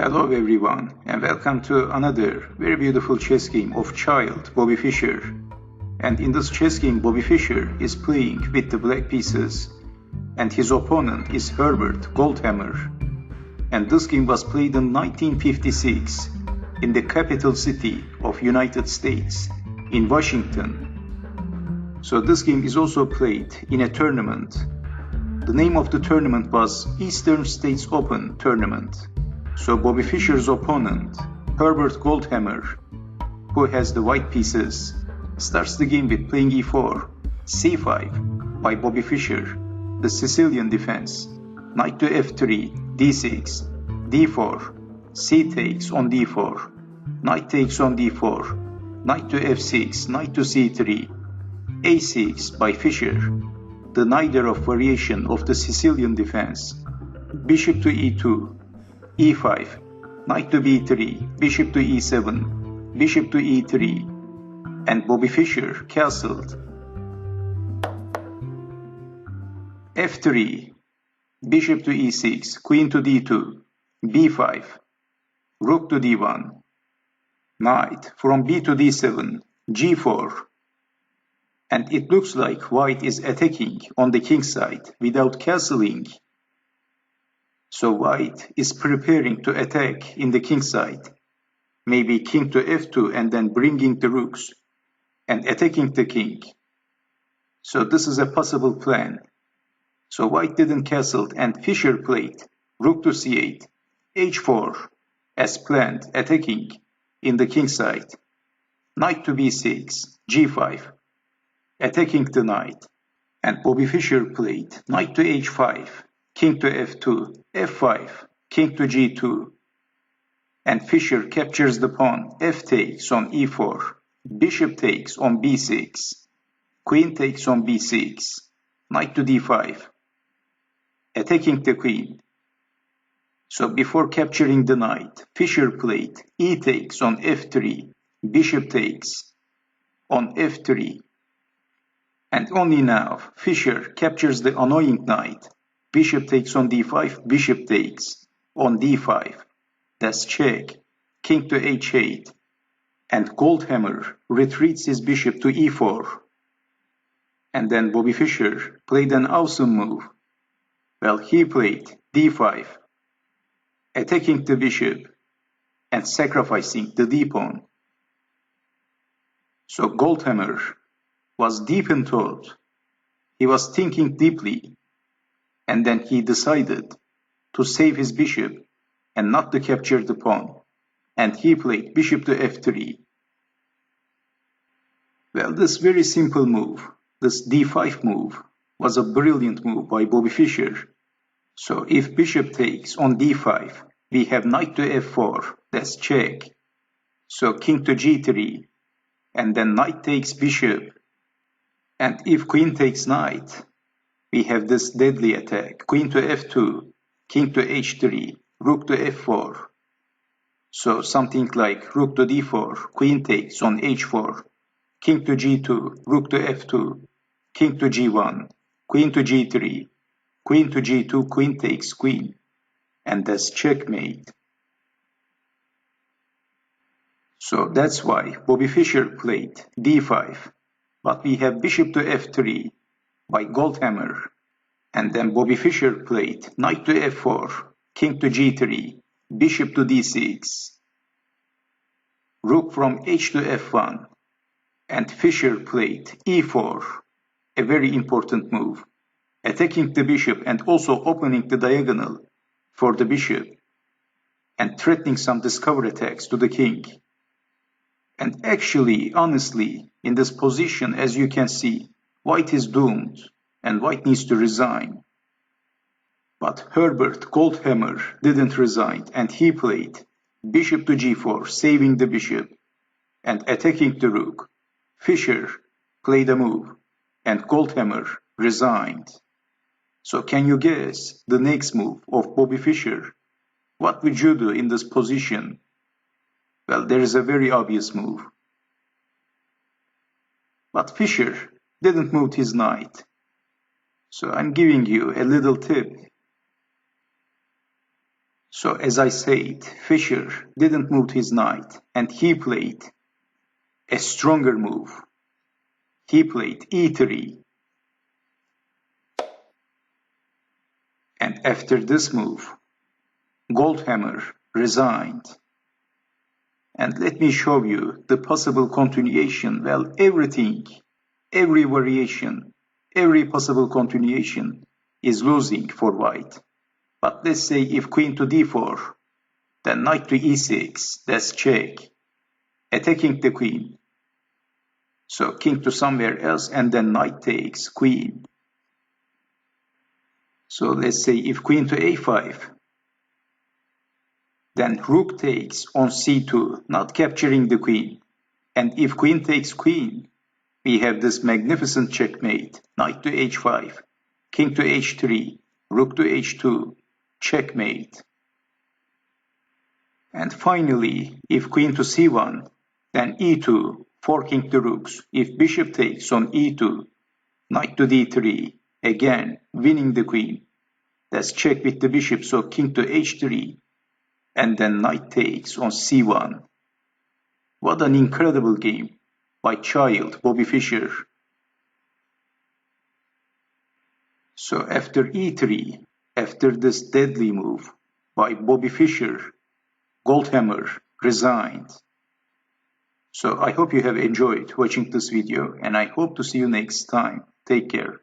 Hello everyone, and welcome to another very beautiful chess game of child Bobby Fischer. And in this chess game, Bobby Fischer is playing with the black pieces, and his opponent is Herbert Goldhamer. And this game was played in 1956 in the capital city of United States, in Washington. So this game is also played in a tournament. The name of the tournament was Eastern States Open Tournament. So Bobby Fischer's opponent, Herbert Goldhamer, who has the white pieces, starts the game with playing e4, c5 by Bobby Fischer, the Sicilian defense, knight to f3, d6, d4, c takes on d4, knight takes on d4, knight to f6, knight to c3, a6 by Fischer, the Najdorf variation of the Sicilian defense, bishop to e2, e5, knight to b3, bishop to e7, bishop to e3, and Bobby Fischer castled. f3, bishop to e6, queen to d2, b5, rook to d1, knight from b to d7, g4, and it looks like white is attacking on the king side without castling. So white is preparing to attack in the king side, maybe king to f2 and then bringing the rooks and attacking the king. So this is a possible plan. So white didn't castle and Fischer played rook to c8, h4 as planned, attacking in the king side, knight to b6, g5, attacking the knight, and Bobby Fischer played knight to h5, king to f2, f5, king to g2, and Fischer captures the pawn, f takes on e4, bishop takes on b6, queen takes on b6, knight to d5, attacking the queen. So before capturing the knight, Fischer played e takes on f3, bishop takes on f3, and only now Fischer captures the annoying knight, bishop takes on d5, bishop takes on d5, that's check, king to h8, and Goldhamer retreats his bishop to e4. And then Bobby Fischer played an awesome move. Well, he played d5, attacking the bishop and sacrificing the d-pawn. So Goldhamer was deep in thought. He was thinking deeply, and then he decided to save his bishop and not to capture the pawn, and he played bishop to f3. Well, this very simple move, this d5 move, was a brilliant move by Bobby Fischer. So if bishop takes on d5, we have knight to f4, that's check. So king to g3, and then knight takes bishop. And if queen takes knight, we have this deadly attack, queen to f2, king to h3, rook to f4. So something like rook to d4, queen takes on h4, king to g2, rook to f2, king to g1, queen to g3, queen to g2, queen takes queen, and that's checkmate. So that's why Bobby Fischer played d5, but we have bishop to f3 by Goldhamer, and then Bobby Fischer played knight to f4, king to g3, bishop to d6, rook from h to f1, and Fischer played e4, a very important move, attacking the bishop and also opening the diagonal for the bishop, and threatening some discover attacks to the king. And actually, honestly, in this position, as you can see, white is doomed, and white needs to resign. But Herbert Goldhamer didn't resign, and he played bishop to g4, saving the bishop, and attacking the rook. Fischer played a move, and Goldhamer resigned. So can you guess the next move of Bobby Fischer? What would you do in this position? Well, there is a very obvious move. But Fischer didn't move his knight. So I'm giving you a little tip. So as I said, Fischer didn't move his knight, and he played a stronger move. He played e3. And after this move, Goldhamer resigned. And let me show you the possible continuation. Well, everything, every variation, every possible continuation is losing for white. But let's say if queen to d4, then knight to e6, that's check, attacking the queen. So king to somewhere else, and then knight takes queen. So let's say if queen to a5, then rook takes on c2, not capturing the queen. And if queen takes queen, we have this magnificent checkmate. Knight to h5, king to h3, rook to h2, checkmate. And finally, if queen to c1, then e2, forking the rooks. If bishop takes on e2, knight to d3, again winning the queen. That's check with the bishop, so king to h3, and then knight takes on c1. What an incredible game by child Bobby Fischer. So after e3, after this deadly move by Bobby Fischer, Goldhamer resigned. So I hope you have enjoyed watching this video, and I hope to see you next time. Take care.